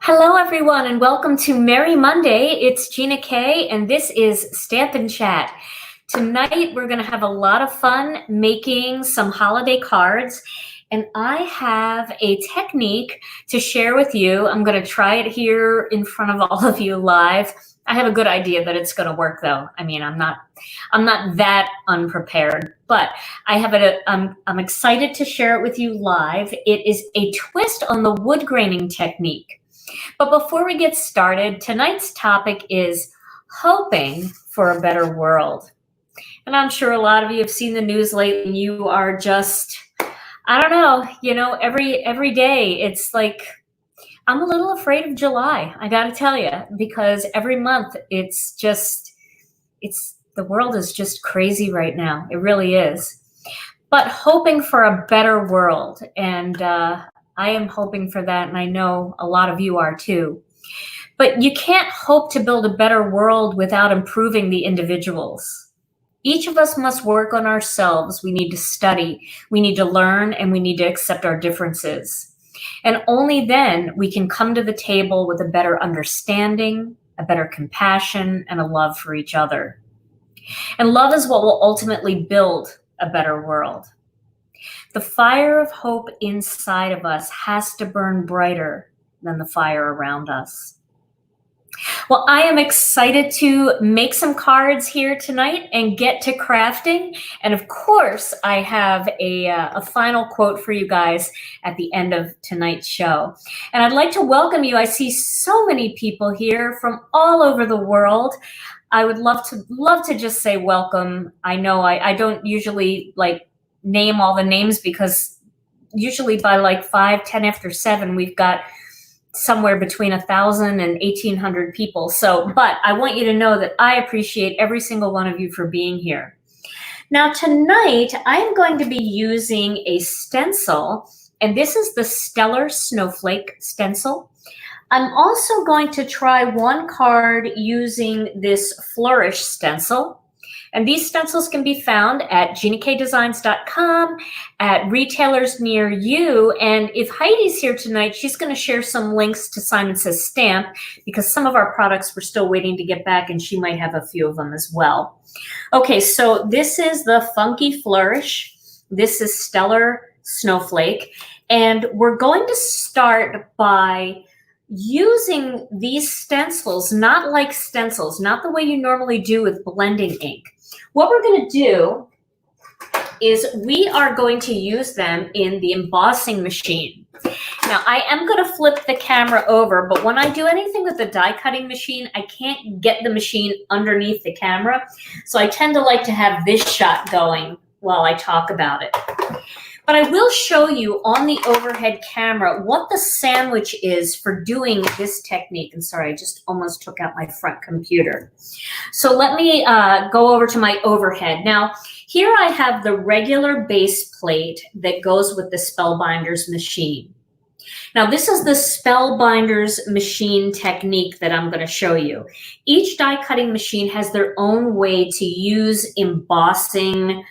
Hello, everyone, and welcome to Merry Monday. It's Gina K, and this is Stampin' Chat. Tonight, we're going to have a lot of fun making some holiday cards, and I have a technique to share with you. I'm going to try it here in front of all of you live. I have a good idea that it's going to work, though. I mean, I'm not that unprepared, but I'm excited to share it with you live. It is a twist on the wood graining technique. But before we get started, tonight's topic is hoping for a better world. And I'm sure a lot of you have seen the news lately and you are just, I don't know, every day it's like, I'm a little afraid of July, I gotta tell you, because every month the world is just crazy right now. It really is. But hoping for a better world, and I am hoping for that, and I know a lot of you are too. But you can't hope to build a better world without improving the individuals. Each of us must work on ourselves. We need to study, we need to learn, and we need to accept our differences. And only then we can come to the table with a better understanding, a better compassion, and a love for each other. And love is what will ultimately build a better world. The fire of hope inside of us has to burn brighter than the fire around us. Well, I am excited to make some cards here tonight and get to crafting. And of course, I have a final quote for you guys at the end of tonight's show. And I'd like to welcome you. I see so many people here from all over the world. I would love to just say welcome. I know I don't usually name all the names because usually by 5-10 after 7, we've got somewhere between 1,000 and 1,800 people. But I want you to know that I appreciate every single one of you for being here. Now tonight, I am going to be using a stencil, and this is the Stellar Snowflake stencil. I'm also going to try one card using this Flourish stencil. And these stencils can be found at GinaKDesigns.com, at retailers near you. And if Heidi's here tonight, she's going to share some links to Simon Says Stamp, because some of our products we're still waiting to get back, and she might have a few of them as well. Okay, so this is the Funky Flourish. This is Stellar Snowflake. And we're going to start by using these stencils, not like stencils, not the way you normally do with blending ink. What we're going to do is we are going to use them in the embossing machine. Now, I am going to flip the camera over, but when I do anything with the die cutting machine, I can't get the machine underneath the camera. So I tend to like to have this shot going while I talk about it. But I will show you on the overhead camera what the sandwich is for doing this technique. And sorry, I just almost took out my front computer. So let me go over to my overhead. Now, here I have the regular base plate that goes with the Spellbinders machine. Now, this is the Spellbinders machine technique that I'm going to show you. Each die cutting machine has their own way to use embossing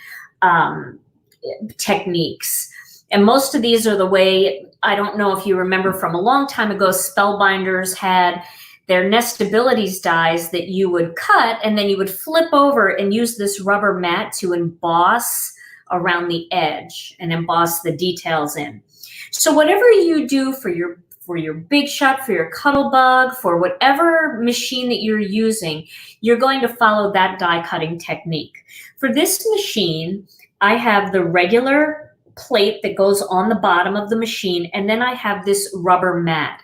techniques. And most of these are the way, I don't know if you remember from a long time ago, Spellbinders had their nestabilities dies that you would cut, and then you would flip over and use this rubber mat to emboss around the edge and emboss the details in. So whatever you do for your Big Shot, for your Cuttlebug, for whatever machine that you're using, you're going to follow that die cutting technique. For this machine, I have the regular plate that goes on the bottom of the machine, and then I have this rubber mat.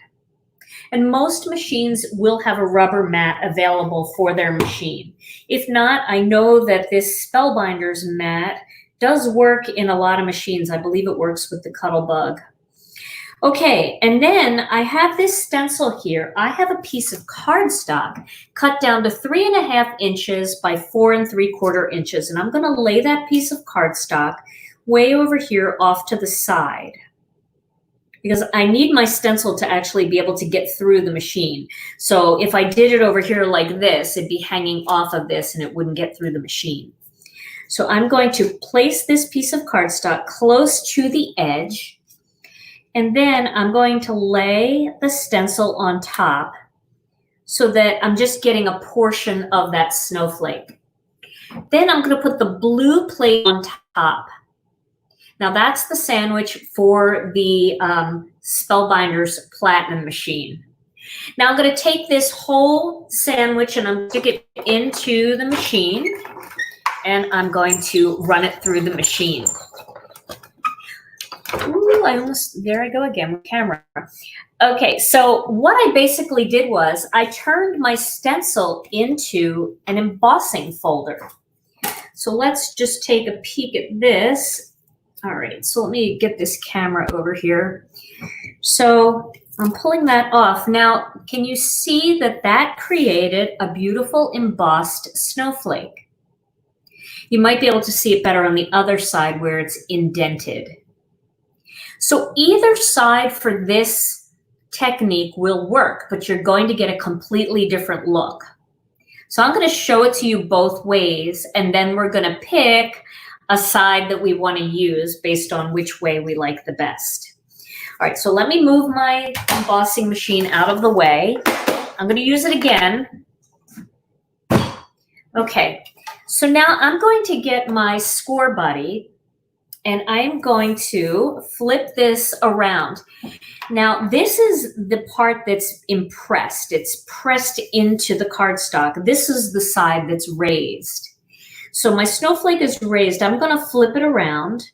And most machines will have a rubber mat available for their machine. If not, I know that this Spellbinders mat does work in a lot of machines. I believe it works with the Cuttlebug. Okay, and then I have this stencil here. I have a piece of cardstock cut down to 3.5 inches by 4 3/4 inches. And I'm going to lay that piece of cardstock way over here off to the side, because I need my stencil to actually be able to get through the machine. So if I did it over here like this, it'd be hanging off of this and it wouldn't get through the machine. So I'm going to place this piece of cardstock close to the edge. And then I'm going to lay the stencil on top so that I'm just getting a portion of that snowflake. Then I'm going to put the blue plate on top. Now that's the sandwich for the Spellbinders Platinum machine. Now I'm going to take this whole sandwich and I'm going to stick it into the machine, and I'm going to run it through the machine. Ooh, there I go again with camera. Okay, so what I basically did was I turned my stencil into an embossing folder. So let's just take a peek at this. All right, so let me get this camera over here. So I'm pulling that off. Now, can you see that that created a beautiful embossed snowflake? You might be able to see it better on the other side where it's indented. So either side for this technique will work, but you're going to get a completely different look. So I'm going to show it to you both ways, and then we're going to pick a side that we want to use based on which way we like the best. All right, so let me move my embossing machine out of the way. I'm going to use it again. Okay, so now I'm going to get my score buddy, and I'm going to flip this around. Now, this is the part that's impressed. It's pressed into the cardstock. This is the side that's raised. So my snowflake is raised. I'm going to flip it around.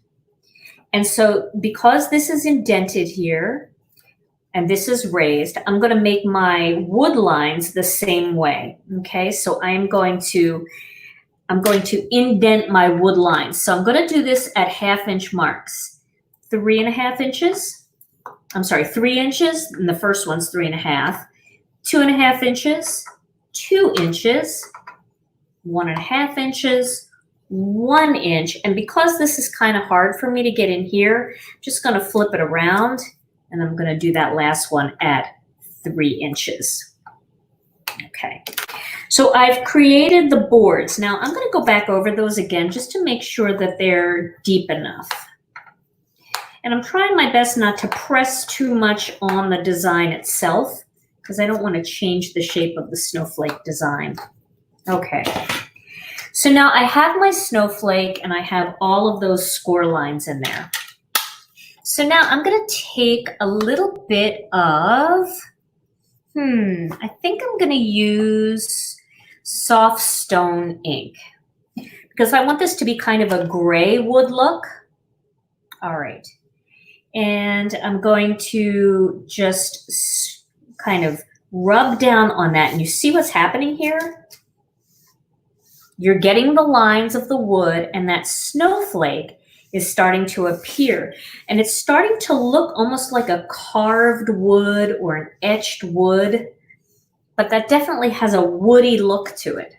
And so because this is indented here and this is raised, I'm going to make my wood lines the same way. Okay, so I'm going to indent my wood lines. So I'm going to do this at 1/2 inch marks. 3.5 inches. I'm sorry, 3 inches. And the first one's 3.5. 2.5 inches. 2 inches. 1.5 inches. 1 inch. And because this is kind of hard for me to get in here, I'm just going to flip it around. And I'm going to do that last one at 3 inches. Okay. So I've created the boards. Now I'm going to go back over those again just to make sure that they're deep enough. And I'm trying my best not to press too much on the design itself because I don't want to change the shape of the snowflake design. Okay. So now I have my snowflake and I have all of those score lines in there. So now I'm going to take a little bit of, I think I'm going to use soft stone ink because I want this to be kind of a gray wood look. All right. And I'm going to just kind of rub down on that. And you see what's happening here? You're getting the lines of the wood, and that snowflake is starting to appear. And it's starting to look almost like a carved wood or an etched wood, but that definitely has a woody look to it.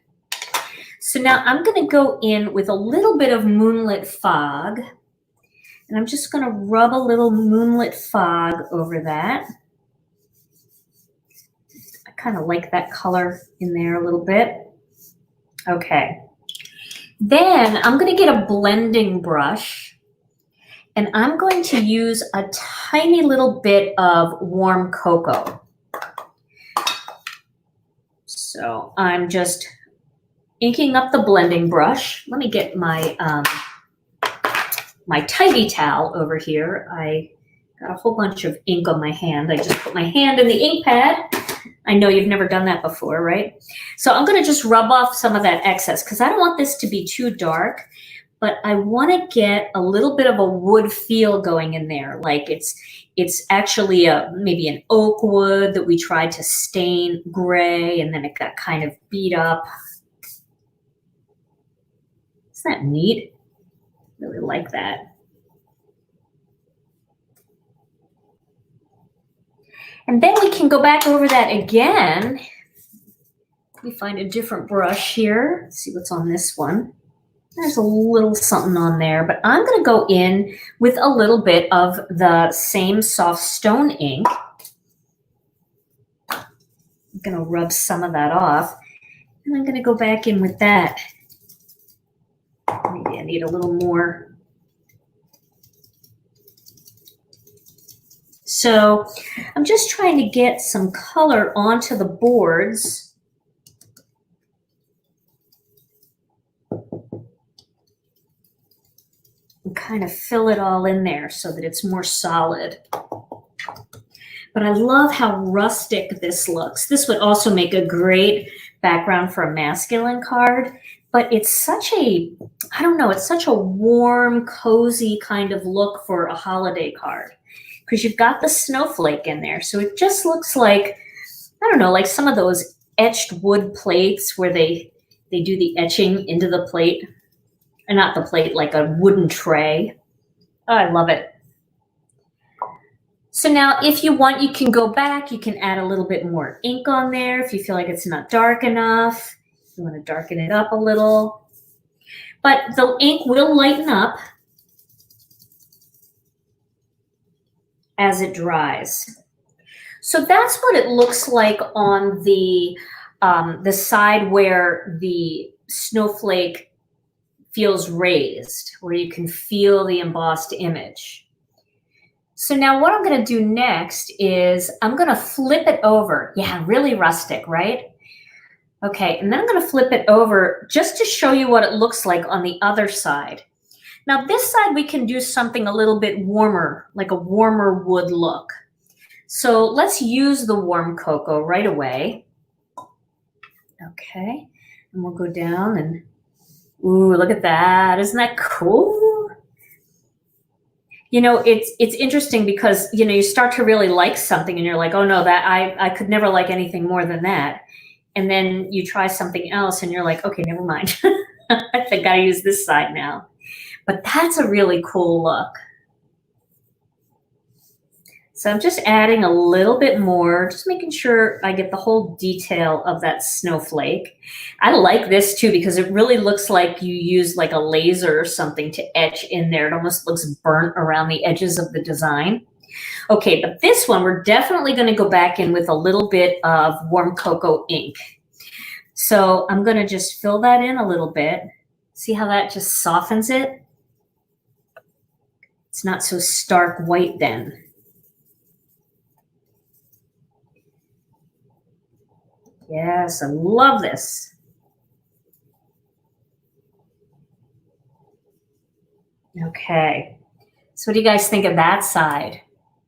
So now I'm going to go in with a little bit of moonlit fog, and I'm just going to rub a little moonlit fog over that. I kind of like that color in there a little bit. Okay. Then I'm going to get a blending brush, and I'm going to use a tiny little bit of warm cocoa. So I'm just inking up the blending brush. Let me get my my tidy towel over here. I got a whole bunch of ink on my hand. I just put my hand in the ink pad. I know you've never done that before, right? So I'm going to just rub off some of that excess because I don't want this to be too dark, but I want to get a little bit of a wood feel going in there. Like it's actually maybe an oak wood that we tried to stain gray and then it got kind of beat up. Isn't that neat? Really like that. And then we can go back over that again. Let me find a different brush here. Let's see what's on this one. There's a little something on there, but I'm going to go in with a little bit of the same soft stone ink. I'm going to rub some of that off, and I'm going to go back in with that. Maybe I need a little more. So I'm just trying to get some color onto the boards. And kind of fill it all in there so that it's more solid. But I love how rustic this looks. This would also make a great background for a masculine card, but it's such a, I don't know, it's such a warm, cozy kind of look for a holiday card because you've got the snowflake in there. So it just looks like, I don't know, like some of those etched wood plates where they do the etching into the plate, and not the plate, like a wooden tray. Oh, I love it. So now if you want, you can go back, you can add a little bit more ink on there if you feel like it's not dark enough. You want to darken it up a little. But the ink will lighten up as it dries. So that's what it looks like on the side where the snowflake feels raised, where you can feel the embossed image. So now what I'm going to do next is I'm going to flip it over. Yeah, really rustic, right? Okay, and then I'm going to flip it over just to show you what it looks like on the other side. Now this side we can do something a little bit warmer, like a warmer wood look. So let's use the warm cocoa right away. Okay, and we'll go down and, ooh, look at that. Isn't that cool? You know, it's interesting because, you know, you start to really like something and you're like, oh no, that I could never like anything more than that. And then you try something else and you're like, okay, never mind. I think I use this side now. But that's a really cool look. So I'm just adding a little bit more, just making sure I get the whole detail of that snowflake. I like this too because it really looks like you use like a laser or something to etch in there. It almost looks burnt around the edges of the design. Okay, but this one, we're definitely going to go back in with a little bit of warm cocoa ink. So I'm going to just fill that in a little bit. See how that just softens it? It's not so stark white then. Yes, I love this. Okay, so what do you guys think of that side?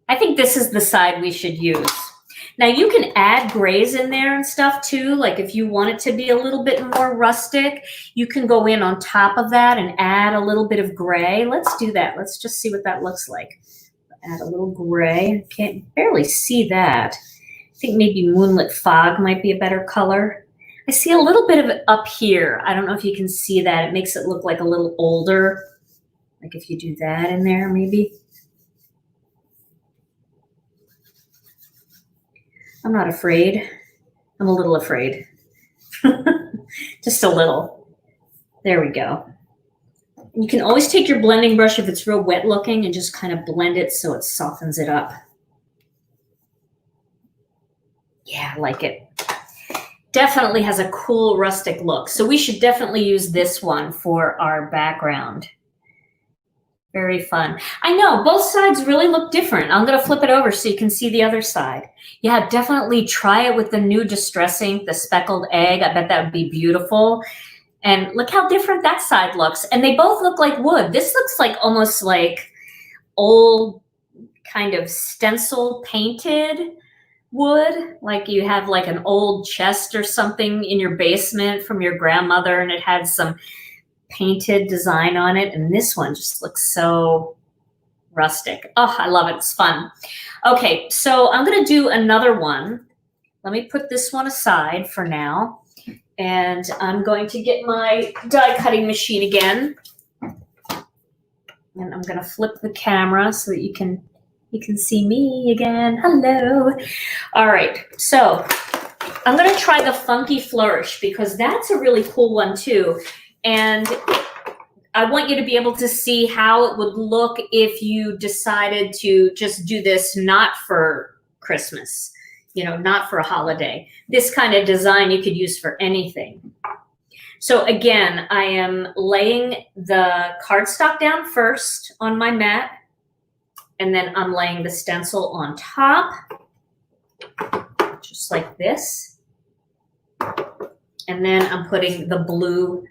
I think this is the side we should use. Now you can add grays in there and stuff too. Like if you want it to be a little bit more rustic, you can go in on top of that and add a little bit of gray. Let's do that. Let's just see what that looks like. Add a little gray. Can't barely see that. I think maybe moonlit fog might be a better color. I see a little bit of it up here. I don't know if you can see that. It makes it look like a little older. Like if you do that in there, maybe. I'm not afraid. I'm a little afraid. Just a little. There we go. You can always take your blending brush if it's real wet looking and just kind of blend it so it softens it up. Yeah, I like it. Definitely has a cool rustic look. So we should definitely use this one for our background. Very fun. I know both sides really look different. I'm going to flip it over so you can see the other side. Yeah, definitely try it with the new Distress ink, the speckled egg. I bet that would be beautiful. And look how different that side looks. And they both look like wood. This looks like almost like old kind of stencil painted wood, like you have like an old chest or something in your basement from your grandmother and it had some painted design on it, and this one just looks so rustic. Oh, I love it. It's fun. Okay, so I'm going to do another one. Let me put this one aside for now, and I'm going to get my die cutting machine again, and I'm going to flip the camera so that you can see me again. Hello. All right, so I'm going to try the Funky Flourish because that's a really cool one too. And I want you to be able to see how it would look if you decided to just do this not for Christmas, you know, not for a holiday. This kind of design you could use for anything. So again, I am laying the cardstock down first on my mat. And then I'm laying the stencil on top, just like this. And then I'm putting the blue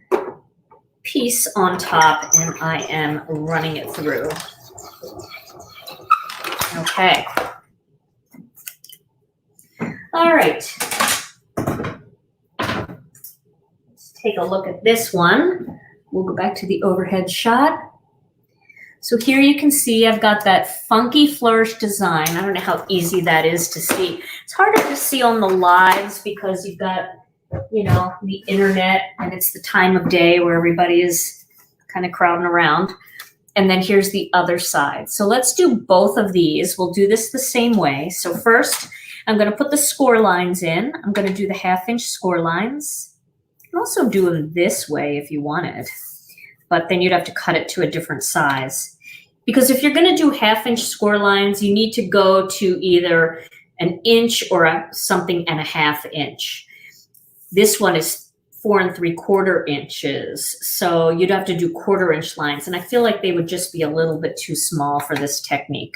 piece on top and I am running it through. Okay. All right. Let's take a look at this one. We'll go back to the overhead shot. So here you can see I've got that funky flourish design. I don't know how easy that is to see. It's harder to see on the lives because you've got, you know, the internet and it's the time of day where everybody is kind of crowding around. And then here's the other side. So let's do both of these. We'll do this the same way. So first, I'm going to put the score lines in. I'm going to do the 1/2 inch score lines. You can also do them this way if you wanted, but then you'd have to cut it to a different size. Because if you're going to do 1/2 inch score lines, you need to go to either an inch or something and a 1/2 inch. This one is 4 3/4 inches. So you'd have to do 1/4 inch lines. And I feel like they would just be a little bit too small for this technique.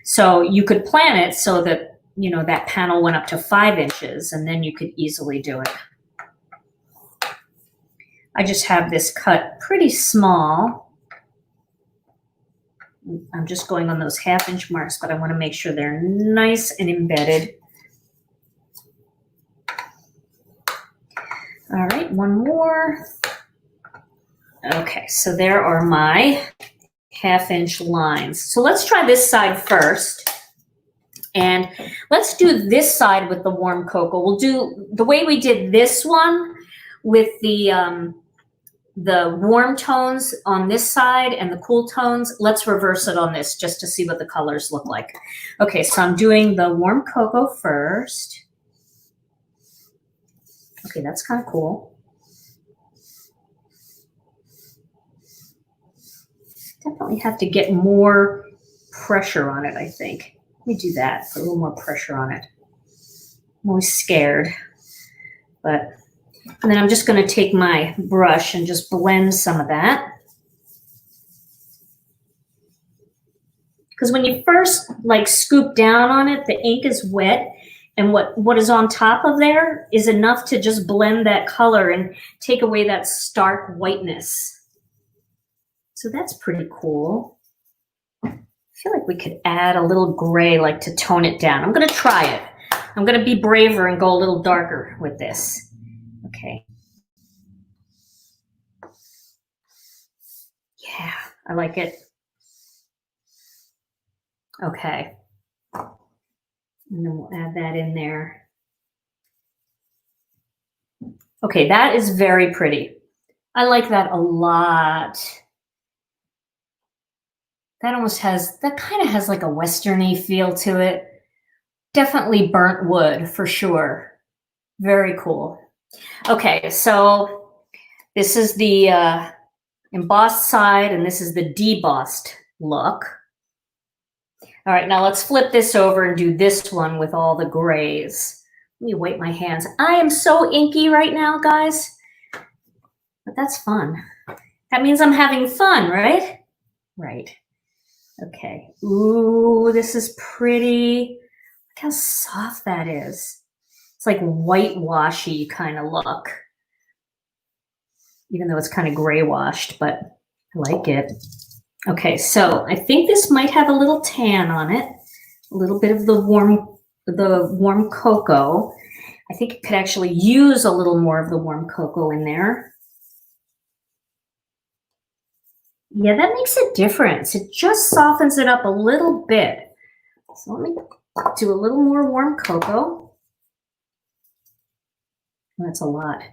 So you could plan it so that, you know, that panel went up to 5 inches and then you could easily do it. I just have this cut pretty small. I'm just going on those 1/2 inch marks, but I want to make sure they're nice and embedded. All right, one more. Okay, so there are my 1/2 inch lines. So let's try this side first. And let's do this side with the warm cocoa. We'll do the way we did this one with the warm tones on this side and the cool tones. Let's reverse it on this just to see what the colors look like. Okay, so I'm doing the warm cocoa first. Okay, that's kind of cool. Definitely have to get more pressure on it, I think. Let me do that, put a little more pressure on it. I'm always scared, but, and then I'm just going to take my brush and just blend some of that. Because when you first like scoop down on it, the ink is wet, and what is on top of there is enough to just blend that color and take away that stark whiteness. So that's pretty cool. I feel like we could add a little gray, like to tone it down. I'm going to try it. I'm going to be braver and go a little darker with this. Okay. Yeah, I like it. Okay. And then we'll add that in there. Okay, that is very pretty. I like that a lot. That almost has, that kind of has like a Western-y feel to it. Definitely burnt wood for sure. Very cool. Okay, so this is the embossed side and this is the debossed look. All right, now let's flip this over and do this one with all the grays. Let me wipe my hands. I am so inky right now, guys, but that's fun. That means I'm having fun, right? Right. Okay. Ooh, this is pretty. Look how soft that is. It's like whitewashy kind of look. Even though it's kind of gray washed, but I like it. Okay, so I think this might have a little tan on it. A little bit of the warm cocoa. I think it could actually use a little more of the warm cocoa in there. Yeah, that makes a difference. It just softens it up a little bit. So let me do a little more warm cocoa. That's a lot.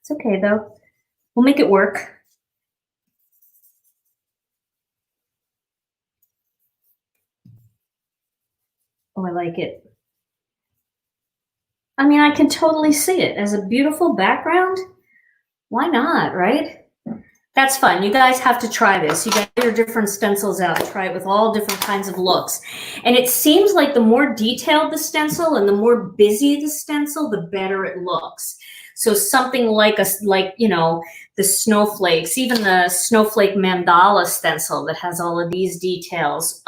It's okay though. We'll make it work. Oh, I like it. I mean, I can totally see it as a beautiful background. Why not, right? That's fun. You guys have to try this. You get your different stencils out. Try it with all different kinds of looks. And it seems like the more detailed the stencil and the more busy the stencil, the better it looks. So something like you know, the snowflakes, even the snowflake mandala stencil that has all of these details.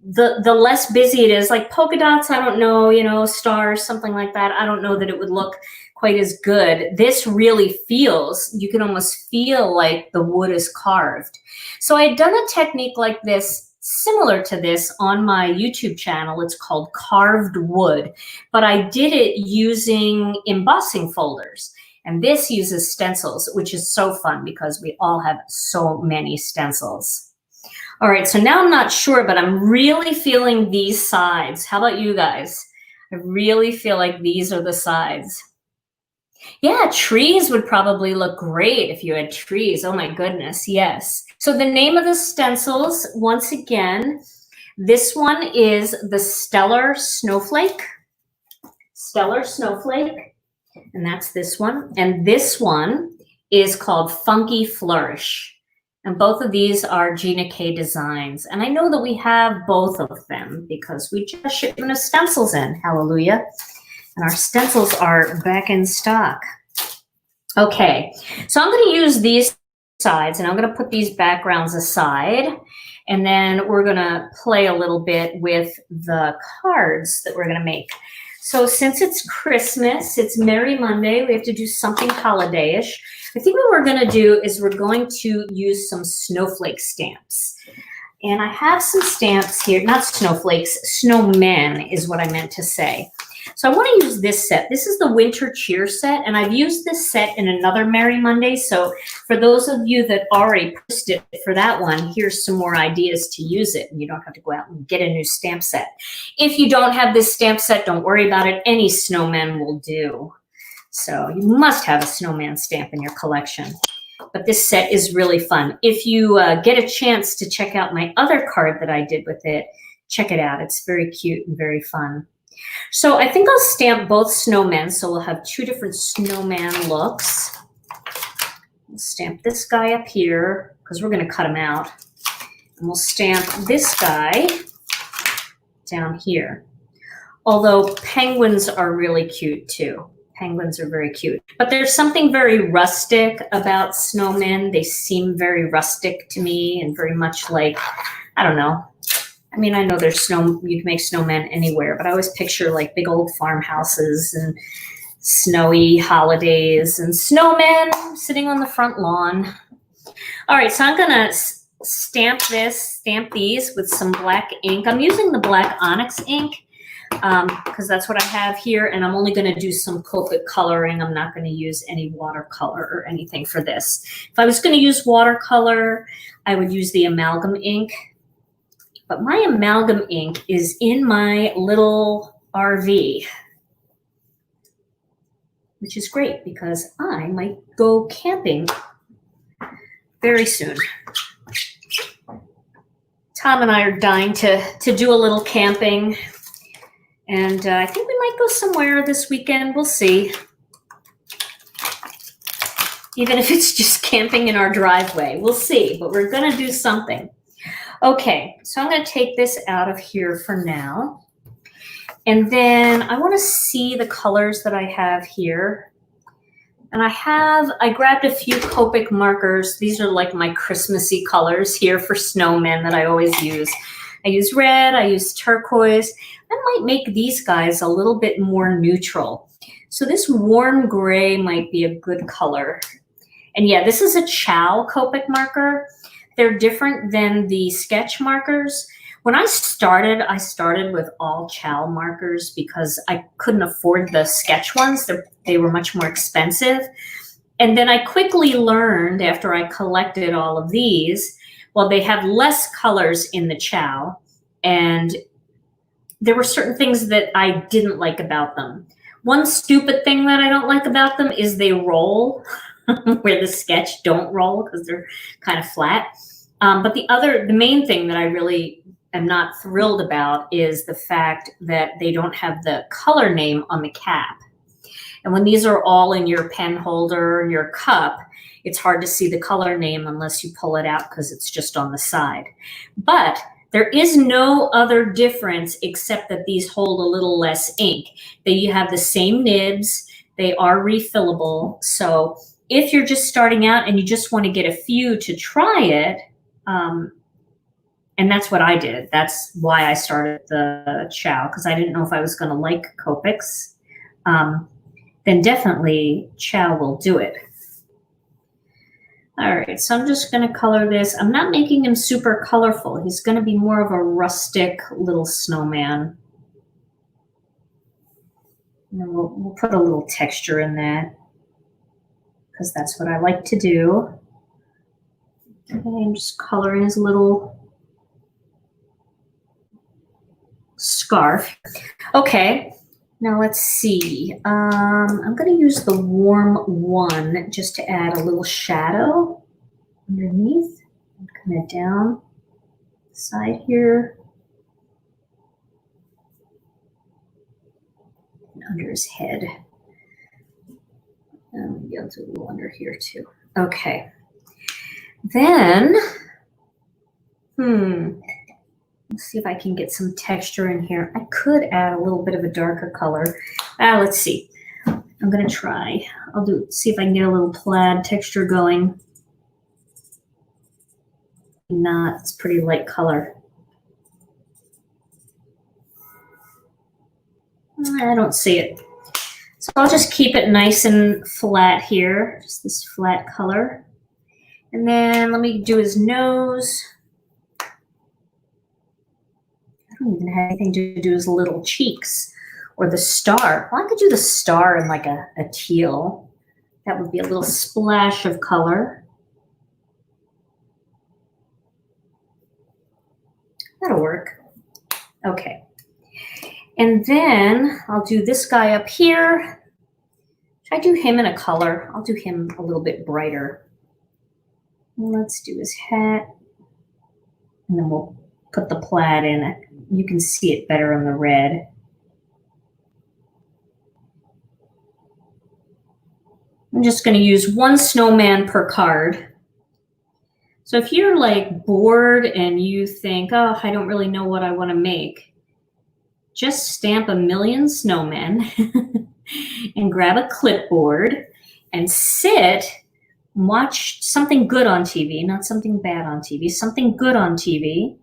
The less busy it is, like polka dots, I don't know, you know, stars, something like that. I don't know that it would look quite as good. This really feels, you can almost feel like the wood is carved. So I had done a technique like this, similar to this, on my YouTube channel. It's called carved wood, but I did it using embossing folders. And this uses stencils, which is so fun because we all have so many stencils. All right, so now I'm not sure, but I'm really feeling these sides. How about you guys? I really feel like these are the sides. Yeah, trees would probably look great if you had trees. Oh my goodness, yes. So the name of the stencils, once again, this one is the Stellar Snowflake. Stellar Snowflake, and that's this one. And this one is called Funky Flourish. And both of these are Gina K designs. And I know that we have both of them because we just shipped them as stencils in. Hallelujah. And our stencils are back in stock. Okay, so I'm going to use these sides and I'm going to put these backgrounds aside. And then we're going to play a little bit with the cards that we're going to make. So since it's Christmas, it's Merry Monday, we have to do something holiday-ish. I think what we're going to do is we're going to use some snowflake stamps. And I have some stamps here, not snowflakes, snowmen is what I meant to say. So I want to use this set. This is the Winter Cheer set, and I've used this set in another Merry Monday. So for those of you that already purchased it for that one, here's some more ideas to use it. And you don't have to go out and get a new stamp set. If you don't have this stamp set, don't worry about it. Any snowman will do. So you must have a snowman stamp in your collection. But this set is really fun. If you get a chance to check out my other card that I did with it, check it out. It's very cute and very fun. So I think I'll stamp both snowmen. So we'll have two different snowman looks. We'll stamp this guy up here because we're going to cut him out. And we'll stamp this guy down here. Although penguins are really cute too. Penguins are very cute. But there's something very rustic about snowmen. They seem very rustic to me and very much like, I don't know. I mean, I know there's snow, you can make snowmen anywhere, but I always picture like big old farmhouses and snowy holidays and snowmen sitting on the front lawn. All right, so I'm gonna stamp these with some black ink. I'm using the black onyx ink because that's what I have here, and I'm only gonna do some Copic coloring. I'm not gonna use any watercolor or anything for this. If I was gonna use watercolor, I would use the amalgam ink. But my amalgam ink is in my little RV, which is great because I might go camping very soon. Tom and I are dying to do a little camping, and I think we might go somewhere this weekend. We'll see. Even if it's just camping in our driveway, we'll see, but we're gonna do something. Okay, so I'm going to take this out of here for now. And then I want to see the colors that I have here. And I grabbed a few Copic markers. These are like my Christmassy colors here for snowmen that I always use. I use red, I use turquoise. I might make these guys a little bit more neutral. So this warm gray might be a good color. And yeah, this is a Chow Copic marker. They're different than the sketch markers. When I started with all Chow markers because I couldn't afford the sketch ones. They were much more expensive. And then I quickly learned after I collected all of these, well, they have less colors in the Chow. And there were certain things that I didn't like about them. One stupid thing that I don't like about them is they roll. Where the sketch don't roll because they're kind of flat. But the main thing that I really am not thrilled about is the fact that they don't have the color name on the cap. And when these are all in your pen holder, your cup, it's hard to see the color name unless you pull it out because it's just on the side. But there is no other difference except that these hold a little less ink. That you have the same nibs. They are refillable. So if you're just starting out and you just want to get a few to try it, and that's what I did. That's why I started the Chow, because I didn't know if I was going to like Copics. Then definitely Chow will do it. All right, so I'm just going to color this. I'm not making him super colorful. He's going to be more of a rustic little snowman. And then we'll put a little texture in that, because that's what I like to do. Okay, I'm just coloring his little scarf. Okay, now let's see. I'm going to use the warm one just to add a little shadow underneath, kind of down the side here, and under his head. And maybe I'll do a little under here too. Okay. Then, let's see if I can get some texture in here. I could add a little bit of a darker color. Let's see. I'm going to try. See if I can get a little plaid texture going. Not, it's pretty light color. I don't see it. So I'll just keep it nice and flat here, just this flat color. And then let me do his nose. I don't even have anything to do his little cheeks or the star. Well, I could do the star in like a teal. That would be a little splash of color. That'll work. Okay. And then I'll do this guy up here. Should I do him in a color? I'll do him a little bit brighter. Let's do his hat. And then we'll put the plaid in it. You can see it better in the red. I'm just going to use one snowman per card. So if you're like bored and you think, oh, I don't really know what I want to make, just stamp a million snowmen and grab a clipboard and sit and watch something good on TV, not something bad on TV, something good on TV,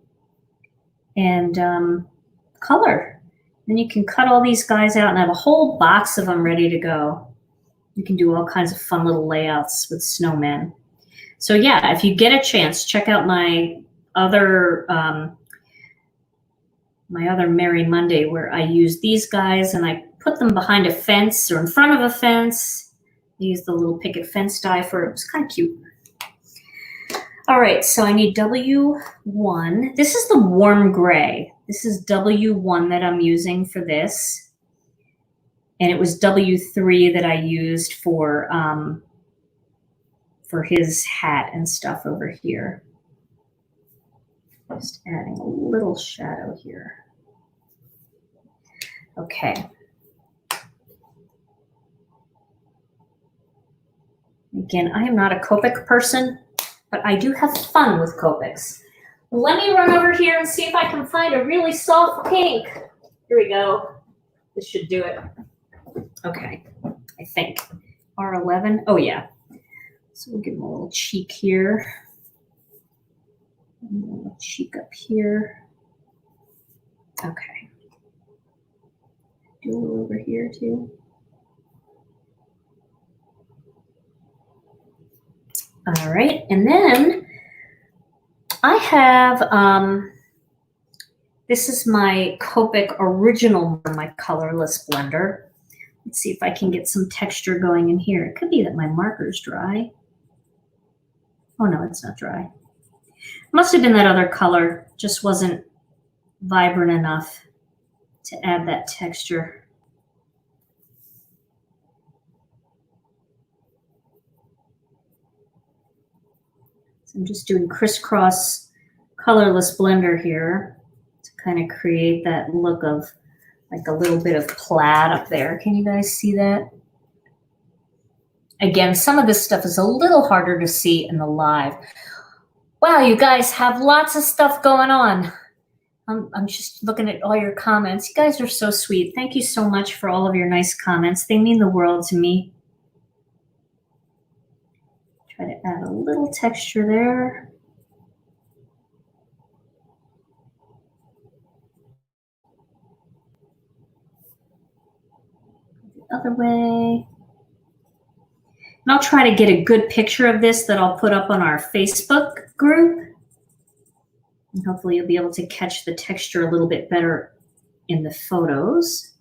and color. Then you can cut all these guys out and have a whole box of them ready to go. You can do all kinds of fun little layouts with snowmen. So yeah, if you get a chance, check out my other Merry Monday, where I use these guys and I put them behind a fence or in front of a fence. I use the little picket fence die for it. It was kind of cute. All right, so I need W1. This is the warm gray. This is W1 that I'm using for this. And it was W3 that I used for his hat and stuff over here. Just adding a little shadow here. Okay. Again, I am not a Copic person, but I do have fun with Copics. Let me run over here and see if I can find a really soft pink. Here we go. This should do it. Okay, I think. R11, oh yeah. So we'll give him a little cheek here. And a little cheek up here. Okay. Do a little over here too. All right, and then I have, this is my Copic original, my colorless blender. Let's see if I can get some texture going in here. It could be that my marker's dry. Oh no, it's not dry. Must have been that other color, just wasn't vibrant enough to add that texture. So I'm just doing crisscross colorless blender here to kind of create that look of like a little bit of plaid up there. Can you guys see that? Again, some of this stuff is a little harder to see in the live. Wow, you guys have lots of stuff going on. I'm just looking at all your comments. You guys are so sweet. Thank you so much for all of your nice comments. They mean the world to me. Try to add a little texture there. The other way. And I'll try to get a good picture of this that I'll put up on our Facebook group. And hopefully you'll be able to catch the texture a little bit better in the photos.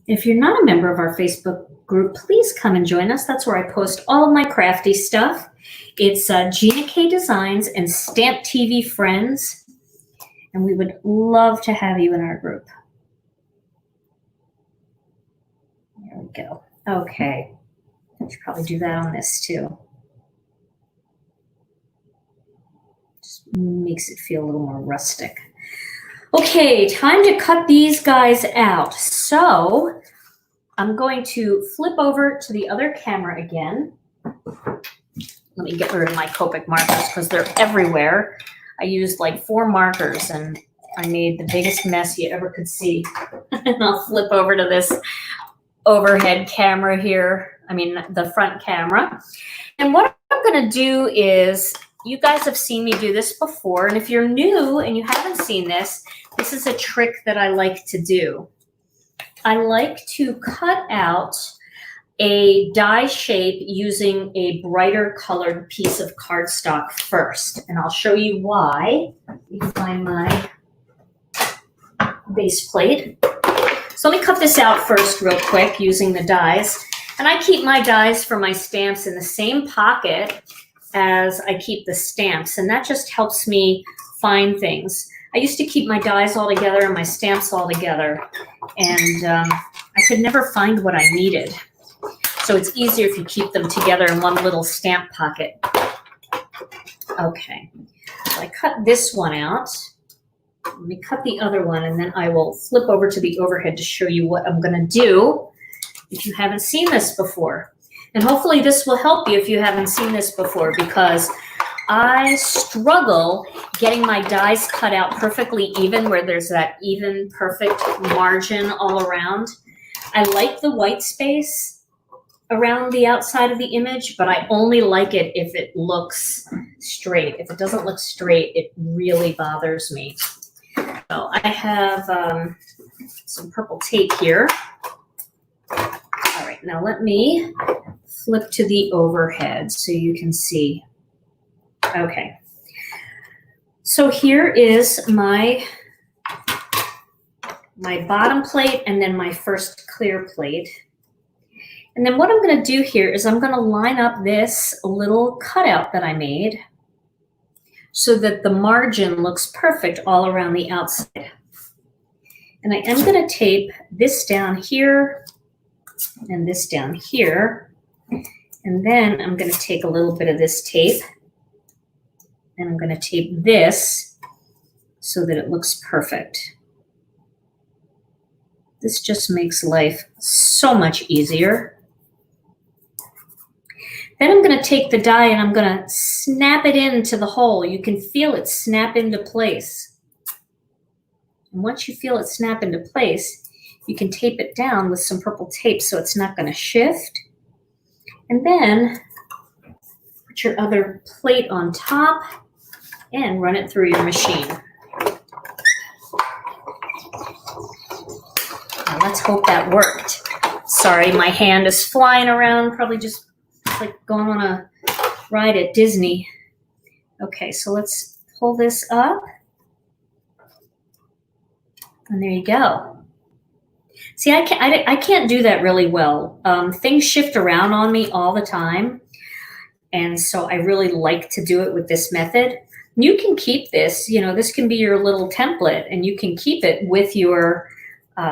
If you're not a member of our Facebook group, please come and join us. That's where I post all of my crafty stuff. It's Gina K Designs and Stamp TV Friends. And we would love to have you in our group. There we go. Okay. I should probably do that on this too. Just makes it feel a little more rustic. Okay, time to cut these guys out. So I'm going to flip over to the other camera again. Let me get rid of my Copic markers because they're everywhere. I used like 4 markers and I made the biggest mess you ever could see. And I'll flip over to this overhead camera here. I mean, the front camera. And what I'm going to do is, you guys have seen me do this before. And if you're new and you haven't seen this, this is a trick that I like to do. I like to cut out a die shape using a brighter colored piece of cardstock first. And I'll show you why. You can find my base plate. So let me cut this out first real quick using the dies. And I keep my dies for my stamps in the same pocket as I keep the stamps. And that just helps me find things. I used to keep my dies all together and my stamps all together. And I could never find what I needed. So it's easier if you keep them together in one little stamp pocket. Okay, so I cut this one out. Let me cut the other one, and then I will flip over to the overhead to show you what I'm going to do if you haven't seen this before. And hopefully this will help you if you haven't seen this before, because I struggle getting my dies cut out perfectly even, where there's that even perfect margin all around. I like the white space around the outside of the image, but I only like it if it looks straight. If it doesn't look straight, it really bothers me. So I have some purple tape here. All right, now let me flip to the overhead so you can see. Okay, so here is my bottom plate and then my first clear plate. And then what I'm going to do here is I'm going to line up this little cutout that I made so that the margin looks perfect all around the outside. And I am going to tape this down here and this down here. And then I'm going to take a little bit of this tape and I'm going to tape this so that it looks perfect. This just makes life so much easier. Then I'm going to take the die and I'm going to snap it into the hole. You can feel it snap into place. And once you feel it snap into place, you can tape it down with some purple tape so it's not going to shift. And then put your other plate on top and run it through your machine. Now let's hope that worked. Sorry, my hand is flying around, probably just like going on a ride at Disney. Okay, so let's pull this up. And there you go. See, I can't do that really well. Things shift around on me all the time. And so I really like to do it with this method. You can keep this, you know, this can be your little template and you can keep it with your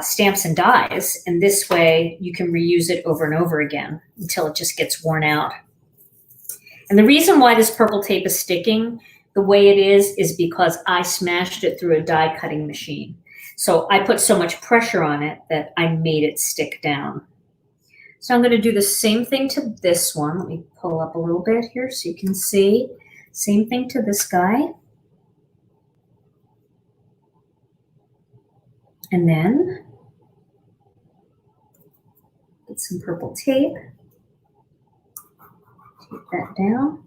stamps and dies. And this way you can reuse it over and over again until it just gets worn out. And the reason why this purple tape is sticking the way it is because I smashed it through a die cutting machine. So I put so much pressure on it that I made it stick down. So I'm going to do the same thing to this one. Let me pull up a little bit here so you can see. Same thing to this guy. And then get some purple tape. Tape that down.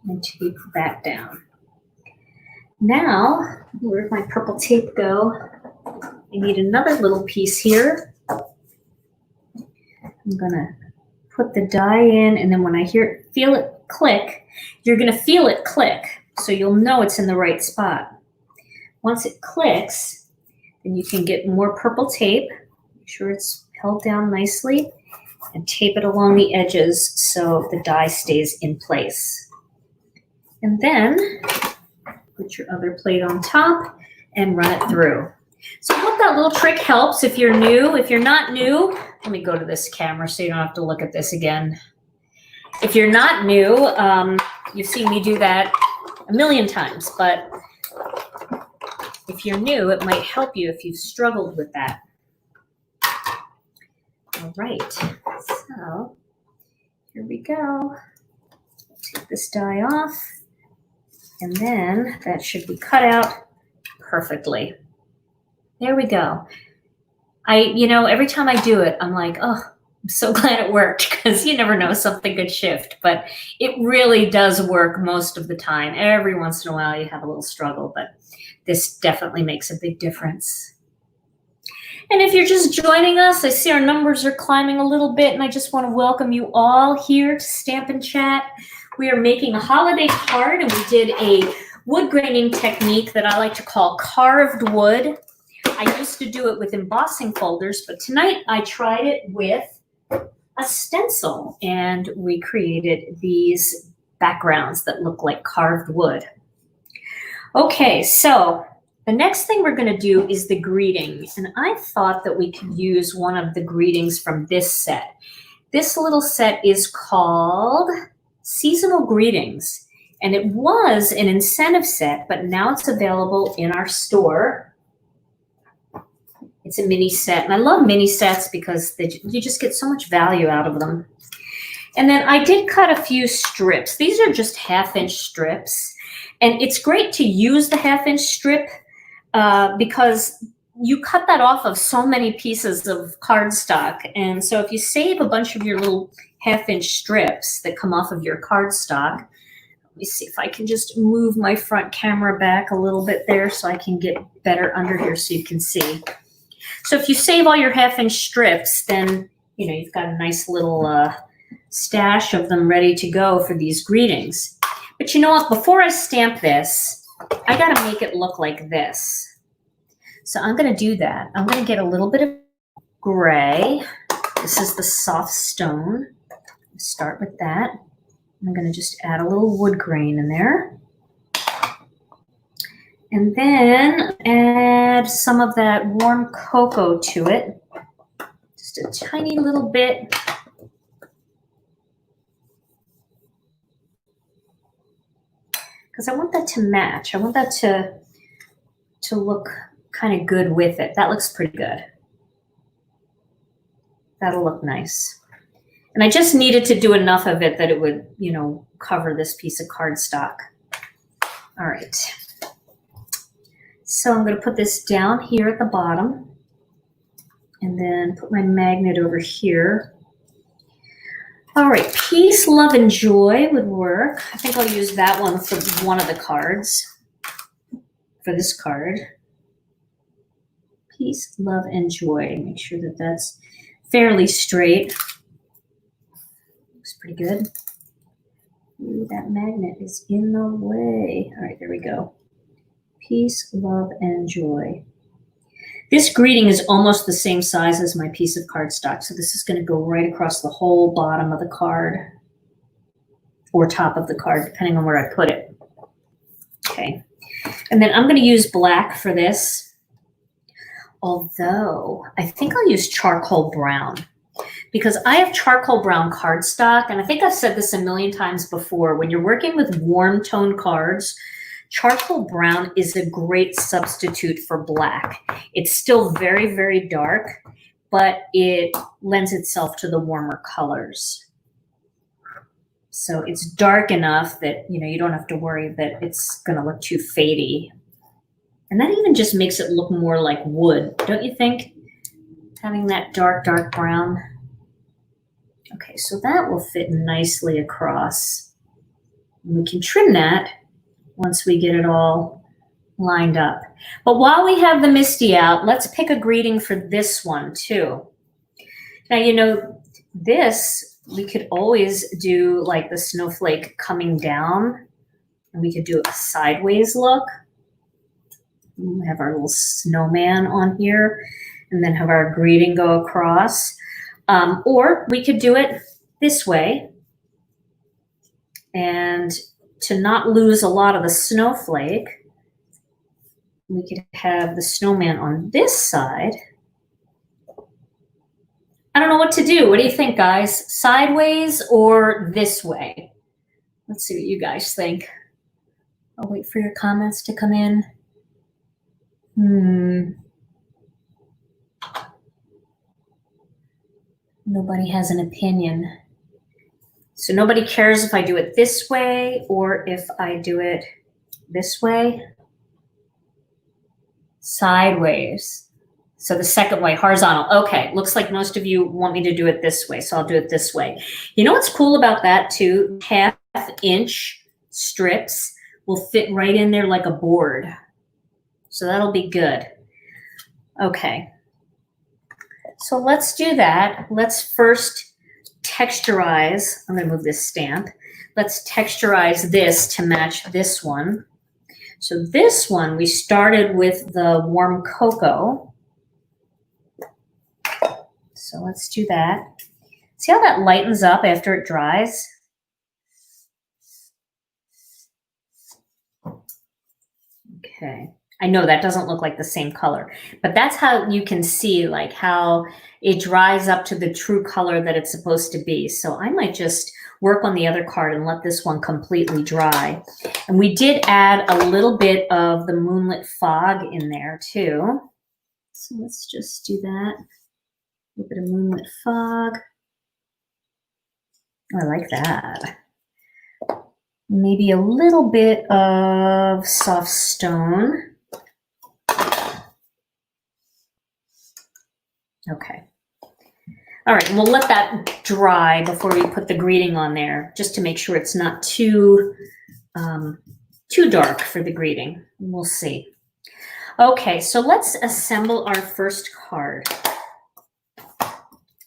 And tape that down. Now, where'd my purple tape go? I need another little piece here. I'm gonna put the die in, and then when I feel it click, you're gonna feel it click, so you'll know it's in the right spot. Once it clicks, then you can get more purple tape. Make sure it's held down nicely, and tape it along the edges so the die stays in place. And then put your other plate on top and run it through. So I hope that little trick helps if you're new. If you're not new, let me go to this camera so you don't have to look at this again. If you're not new, you've seen me do that a million times, but if you're new, it might help you if you've struggled with that. All right, so here we go. Take this die off, and then that should be cut out perfectly. There we go. Every time I do it, I'm like, oh, I'm so glad it worked, because you never know, something could shift, but it really does work most of the time. Every once in a while you have a little struggle, but this definitely makes a big difference. And if you're just joining us, I see our numbers are climbing a little bit, and I just want to welcome you all here to Stampin' Chat. We are making a holiday card, and we did a wood graining technique that I like to call carved wood. I used to do it with embossing folders, but tonight I tried it with a stencil, and we created these backgrounds that look like carved wood. Okay, so the next thing we're going to do is the greeting, and I thought that we could use one of the greetings from this set. This little set is called Seasonal Greetings, and it was an incentive set, but now it's available in our store. It's a mini set, and I love mini sets because you just get so much value out of them. And then I did cut a few strips. These are just 1/2-inch strips, and it's great to use the 1/2-inch strip because you cut that off of so many pieces of cardstock. And so if you save a bunch of your little 1/2-inch strips that come off of your cardstock, let me see if I can just move my front camera back a little bit there so I can get better under here so you can see. So if you save all your 1/2-inch strips, then you've got a nice little stash of them ready to go for these greetings. But you know what? Before I stamp this, I got to make it look like this. So I'm going to do that. I'm going to get a little bit of gray. This is the soft stone. Start with that. I'm going to just add a little wood grain in there. And then add some of that warm cocoa to it. Just a tiny little bit. Because I want that to match. I want that to look kind of good with it. That looks pretty good. That'll look nice. And I just needed to do enough of it that it would, cover this piece of cardstock. All right. So I'm going to put this down here at the bottom and then put my magnet over here. All right, peace, love, and joy would work. I think I'll use that one for one of the cards, for this card. Peace, love, and joy. Make sure that that's fairly straight. Looks pretty good. Ooh, that magnet is in the way. All right, there we go. Peace, love, and joy. This greeting is almost the same size as my piece of cardstock, so this is going to go right across the whole bottom of the card, or top of the card, depending on where I put it. Okay, and then I'm going to use black for this, although I think I'll use charcoal brown, because I have charcoal brown cardstock, and I think I've said this a million times before, when you're working with warm tone cards, charcoal brown is a great substitute for black. It's still very, very dark, but it lends itself to the warmer colors. So it's dark enough that, you don't have to worry that it's going to look too fadey. And that even just makes it look more like wood, don't you think? Having that dark, dark brown. Okay, so that will fit nicely across. And we can trim that once we get it all lined up. But while we have the Misty out, let's pick a greeting for this one too. Now, you know, this, we could always do like the snowflake coming down, and we could do a sideways look. We have our little snowman on here, and then have our greeting go across. Or we could do it this way, and to not lose a lot of the snowflake, we could have the snowman on this side. I don't know what to do. What do you think, guys? Sideways or this way? Let's see what you guys think. I'll wait for your comments to come in. Nobody has an opinion. So nobody cares if I do it this way or if I do it this way. Sideways. So the second way, horizontal. Okay, looks like most of you want me to do it this way, so I'll do it this way. You know what's cool about that too? 1/2 inch strips will fit right in there like a board. So that'll be good. Okay. So let's do that. Let's first texturize. I'm going to move this stamp. Let's texturize this to match this one. So this one, we started with the warm cocoa. So let's do that. See how that lightens up after it dries? Okay. I know that doesn't look like the same color, but that's how you can see like how it dries up to the true color that it's supposed to be. So I might just work on the other card and let this one completely dry. And we did add a little bit of the moonlit fog in there too. So let's just do that. A little bit of moonlit fog. I like that. Maybe a little bit of soft stone. Okay. All right, and we'll let that dry before we put the greeting on there, just to make sure it's not too dark for the greeting. We'll see. Okay, so let's assemble our first card.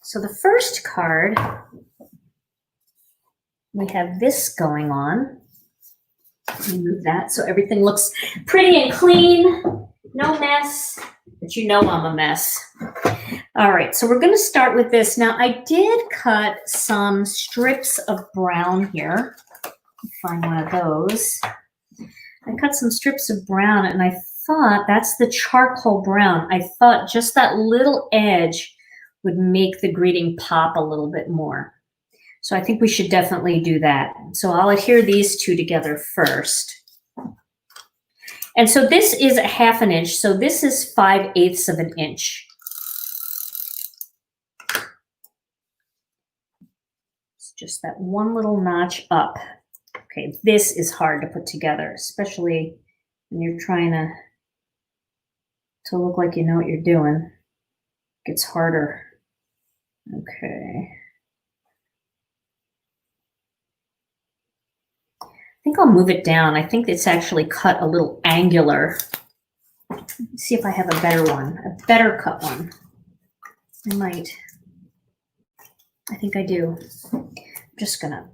So the first card, we have this going on. Let me move that so everything looks pretty and clean, no mess, but you know I'm a mess. All right, so we're going to start with this. Now, I did cut some strips of brown here. Find one of those. I cut some strips of brown, and I thought that's the charcoal brown. I thought just that little edge would make the greeting pop a little bit more. So I think we should definitely do that. So I'll adhere these two together first. And so this is 1/2 inch. So this is 5/8 of an inch. It's just that one little notch up. Okay, this is hard to put together, especially when you're trying to look like you know what you're doing. It gets harder. Okay. I think I'll move it down. I think it's actually cut a little angular. Let me see if I have a better one, a better cut one. I might. I think I do. I'm just gonna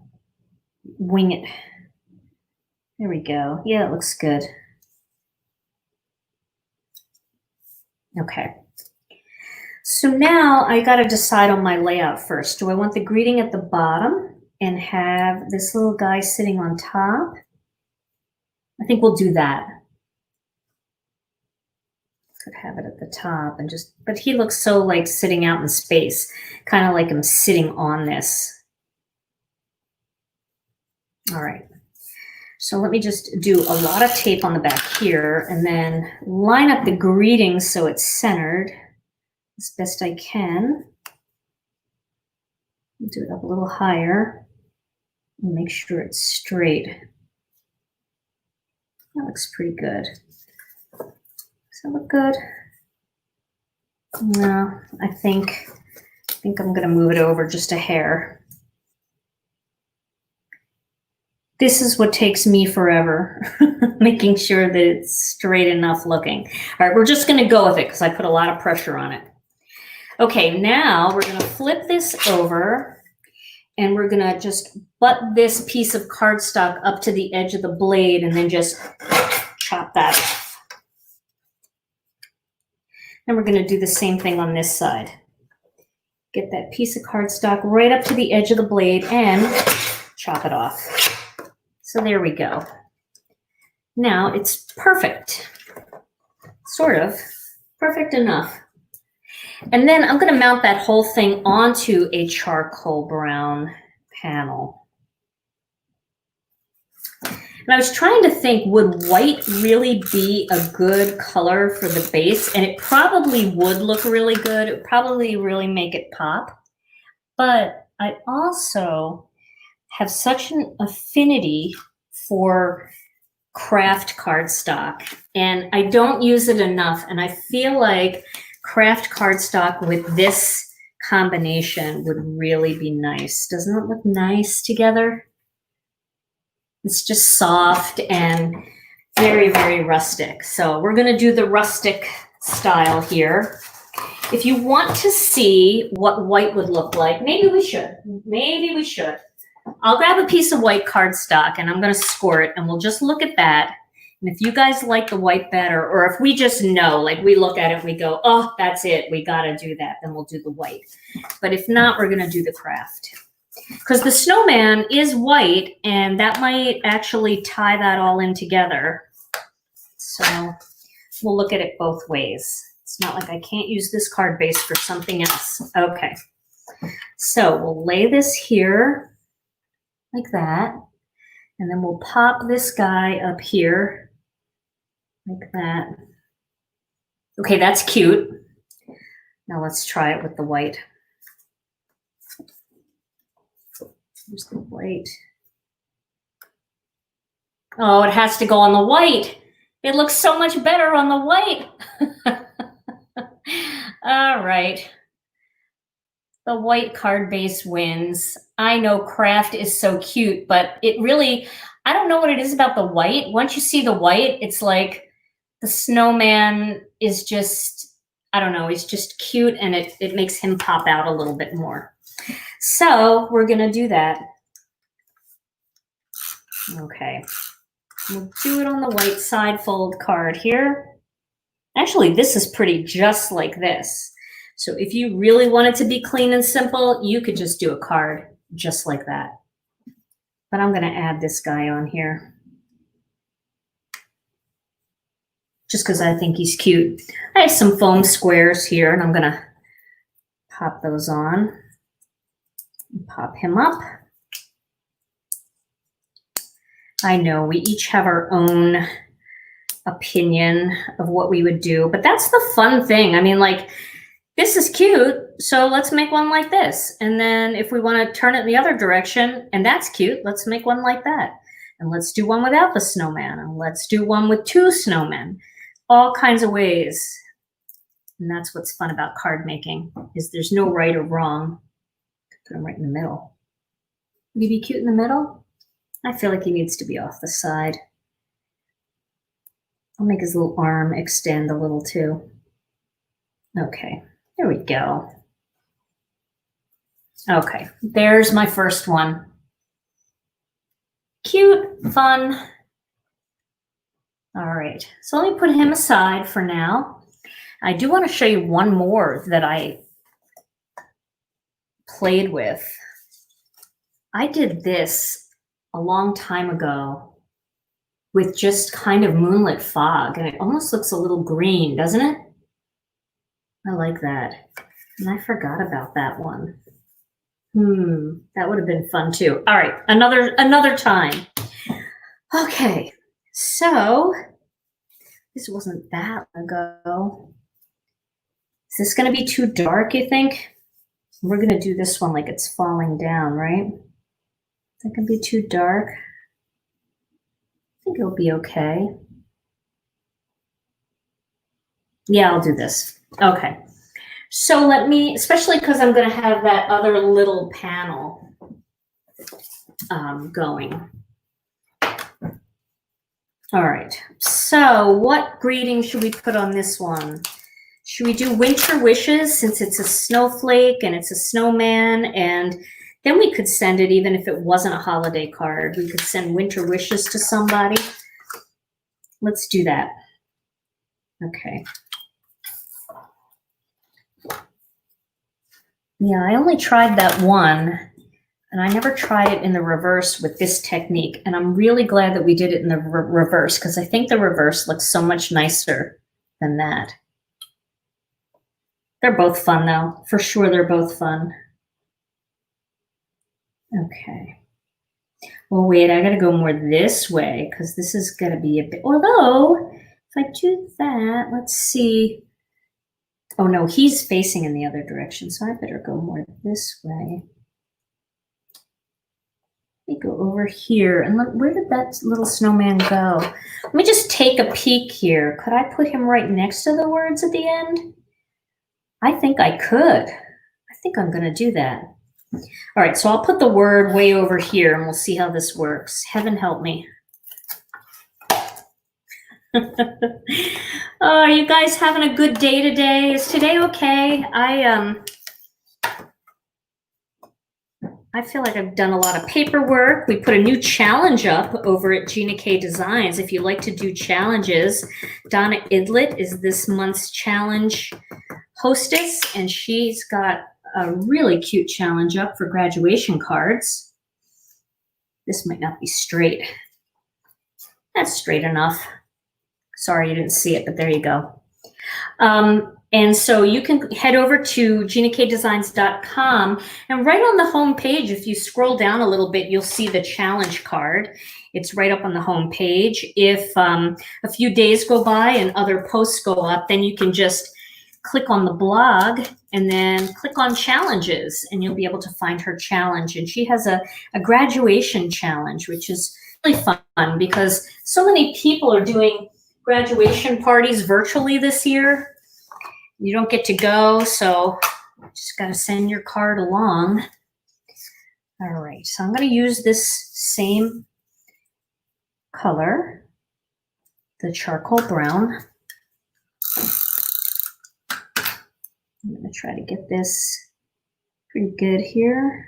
wing it. There we go. Yeah, it looks good. Okay. So now I got to decide on my layout first. Do I want the greeting at the bottom and have this little guy sitting on top? I think we'll do that. Could have it at the top and just, but he looks so like sitting out in space, kind of like I'm sitting on this. All right. So let me just do a lot of tape on the back here and then line up the greeting so it's centered as best I can. Do it up a little higher and make sure it's straight. That looks pretty good. Does that look good? No, I think I'm going to move it over just a hair. This is what takes me forever, making sure that it's straight enough looking. All right, we're just going to go with it because I put a lot of pressure on it. Okay, now we're going to flip this over and we're going to just butt this piece of cardstock up to the edge of the blade and then just chop that off. And we're going to do the same thing on this side. Get that piece of cardstock right up to the edge of the blade and chop it off. So there we go. Now it's perfect. Sort of. Perfect enough. And then I'm going to mount that whole thing onto a charcoal brown panel. And I was trying to think, would white really be a good color for the base? And it probably would look really good. It would probably really make it pop. But I also have such an affinity for craft cardstock. And I don't use it enough. And I feel like craft cardstock with this combination would really be nice. Doesn't it look nice together? It's just soft and very, very rustic. So we're going to do the rustic style here. If you want to see what white would look like, maybe we should. Maybe we should. I'll grab a piece of white cardstock and I'm going to score it and we'll just look at that. And if you guys like the white better, or if we just know, like we look at it, we go, oh, that's it, we got to do that, then we'll do the white. But if not, we're going to do the craft. Because the snowman is white, and that might actually tie that all in together. So we'll look at it both ways. It's not like I can't use this card base for something else. Okay, so we'll lay this here like that, and then we'll pop this guy up here like that. Okay, that's cute. Now let's try it with the white. Here's the white. Oh, it has to go on the white. It looks so much better on the white. All right. The white card base wins. I know craft is so cute, but it really, I don't know what it is about the white. Once you see the white, it's like the snowman is just, I don't know, he's just cute and it makes him pop out a little bit more. So we're going to do that. Okay. We'll do it on the white side fold card here. Actually, this is pretty just like this. So if you really want it to be clean and simple, you could just do a card just like that. But I'm going to add this guy on here. Just because I think he's cute. I have some foam squares here, and I'm going to pop those on. Pop him up. I know we each have our own opinion of what we would do, but that's the fun thing. I mean, like, this is cute, so let's make one like this. And then if we want to turn it in the other direction, and that's cute, let's make one like that. And let's do one without the snowman, and let's do one with two snowmen. All kinds of ways. And that's what's fun about card making, is there's no right or wrong. Put him right in the middle. Would he be cute in the middle? I feel like he needs to be off the side. I'll make his little arm extend a little too. Okay, there we go. Okay, there's my first one. Cute, fun. All right, so let me put him aside for now. I do want to show you one more that I played with. I did this a long time ago with just kind of moonlit fog, and it almost looks a little green, doesn't it? I like that. And I forgot about that one. That would have been fun too. All right, another time. Okay, so this wasn't that long ago. Is this going to be too dark, you think? We're going to do this one like it's falling down, right? That can be too dark. I think it'll be okay. Yeah, I'll do this. Okay. So let me, especially because I'm going to have that other little panel going. All right. So what greeting should we put on this one? Should we do winter wishes since it's a snowflake and it's a snowman? And then we could send it even if it wasn't a holiday card. We could send winter wishes to somebody. Let's do that. Okay. Yeah, I only tried that one, and I never tried it in the reverse with this technique. And I'm really glad that we did it in the reverse because I think the reverse looks so much nicer than that. They're both fun though. For sure, they're both fun. Okay. Well, wait, I gotta go more this way because this is gonna be a bit, although if I do that, let's see. Oh no, he's facing in the other direction, so I better go more this way. Let me go over here and look, where did that little snowman go? Let me just take a peek here. Could I put him right next to the words at the end? I think I could. I think I'm gonna do that. All right, so I'll put the word way over here and we'll see how this works. Heaven help me. Oh, you guys having a good day today? Is today okay? I feel like I've done a lot of paperwork. We put a new challenge up over at Gina K Designs. If you like to do challenges, Donna Idlet is this month's challenge hostess, and she's got a really cute challenge up for graduation cards. This might not be straight. That's straight enough. Sorry you didn't see it, but there you go. And so you can head over to ginakdesigns.com, and right on the home page, if you scroll down a little bit, you'll see the challenge card. It's right up on the home page. If a few days go by and other posts go up, then you can just click on the blog and then click on challenges, and you'll be able to find her challenge. And she has a graduation challenge, which is really fun because so many people are doing graduation parties virtually this year. You don't get to go, so you just got to send your card along. All right, so I'm going to use this same color, the charcoal brown. I'm going to try to get this pretty good here.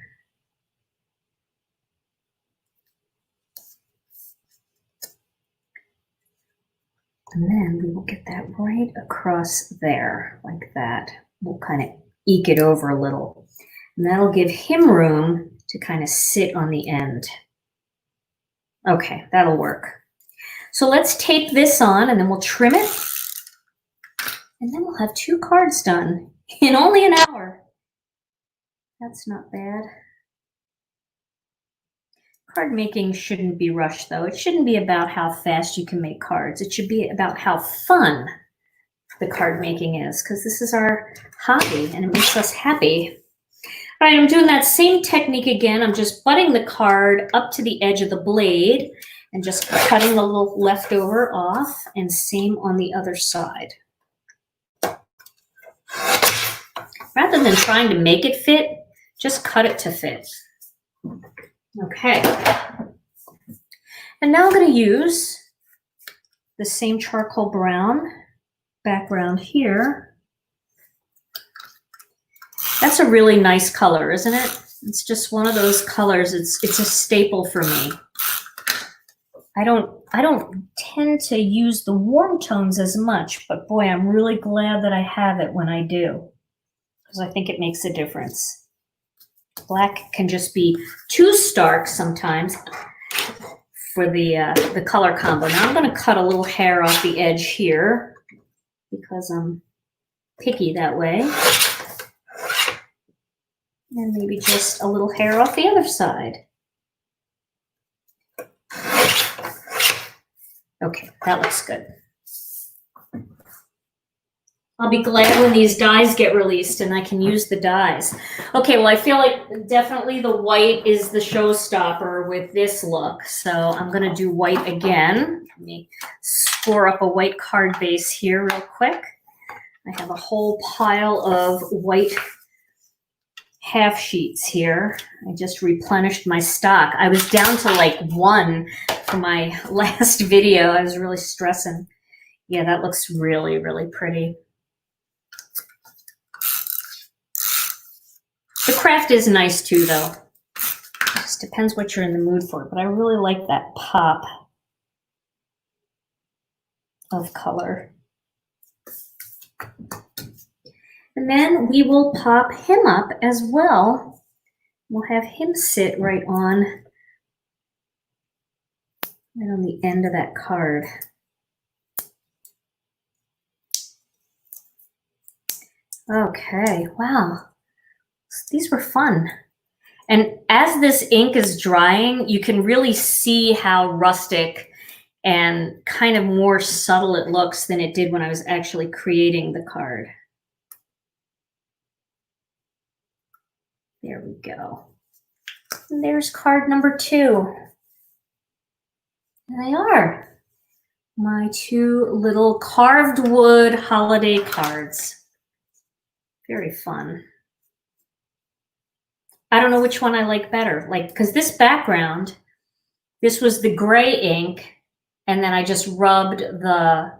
And then we will get that right across there, like that. We'll kind of eke it over a little. And that'll give him room to kind of sit on the end. Okay, that'll work. So let's tape this on and then we'll trim it. And then we'll have 2 cards done in only an hour. That's not bad. Card making shouldn't be rushed though. It shouldn't be about how fast you can make cards. It should be about how fun the card making is, because this is our hobby and it makes us happy. All right, I'm doing that same technique again. I'm just butting the card up to the edge of the blade and just cutting the little leftover off, and same on the other side. Rather than trying to make it fit, just cut it to fit. Okay. And now I'm going to use the same charcoal brown background here. That's a really nice color, isn't it? It's just one of those colors. It's a staple for me. I don't tend to use the warm tones as much, but boy, I'm really glad that I have it when I do, because I think it makes a difference. Black can just be too stark sometimes for the color combo. Now I'm going to cut a little hair off the edge here because I'm picky that way. And maybe just a little hair off the other side. Okay, that looks good. I'll be glad when these dies get released and I can use the dies. Okay, well, I feel like definitely the white is the showstopper with this look. So I'm going to do white again. Let me score up a white card base here real quick. I have a whole pile of white half sheets here. I just replenished my stock. I was down to like 1 for my last video. I was really stressing. Yeah, that looks really, really pretty. The craft is nice too, though. It just depends what you're in the mood for, but I really like that pop of color. And then we will pop him up as well. We'll have him sit right on the end of that card. Okay, wow. These were fun. And as this ink is drying, you can really see how rustic and kind of more subtle it looks than it did when I was actually creating the card. There we go. And there's card number 2. And they are my 2 little carved wood holiday cards. Very fun. I don't know which one I like better, because this background, this was the gray ink, and then I just rubbed the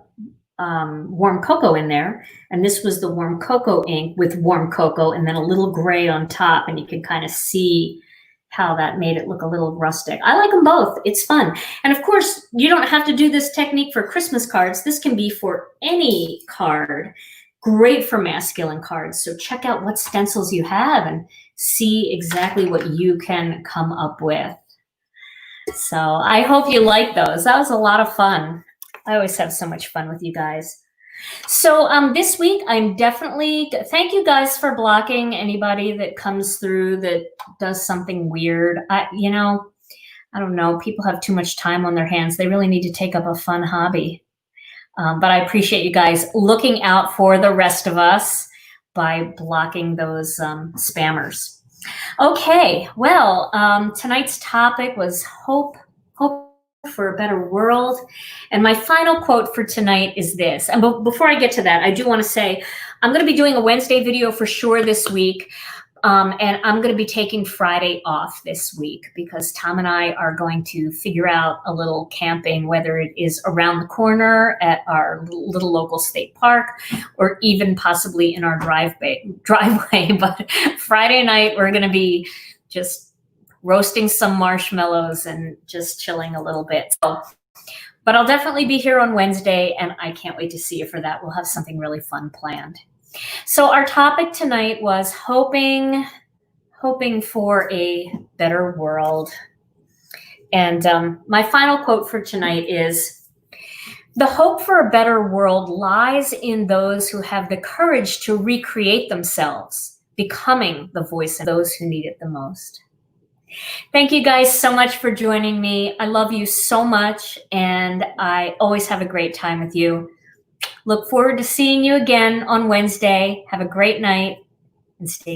warm cocoa in there, and this was the warm cocoa ink with warm cocoa and then a little gray on top, and you can kind of see how that made it look a little rustic. I like them both. It's fun. And of course, you don't have to do this technique for Christmas cards. This can be for any card. Great for masculine cards. So check out what stencils you have and see exactly what you can come up with. So I hope you like those. That was a lot of fun. I always have so much fun with you guys. So this week, I'm definitely, thank you guys for blocking anybody that comes through that does something weird. I don't know, people have too much time on their hands. They really need to take up a fun hobby. But I appreciate you guys looking out for the rest of us by blocking those spammers. Okay, well, tonight's topic was hope for a better world. And my final quote for tonight is this. And before I get to that, I do want to say I'm going to be doing a Wednesday video for sure this week. And I'm going to be taking Friday off this week because Tom and I are going to figure out a little camping, whether it is around the corner at our little local state park or even possibly in our driveway. But Friday night, we're going to be just roasting some marshmallows and just chilling a little bit. But I'll definitely be here on Wednesday, and I can't wait to see you for that. We'll have something really fun planned. So our topic tonight was hoping for a better world. And my final quote for tonight is, "The hope for a better world lies in those who have the courage to recreate themselves, becoming the voice of those who need it the most." Thank you guys so much for joining me. I love you so much, and I always have a great time with you. Look forward to seeing you again on Wednesday. Have a great night and stay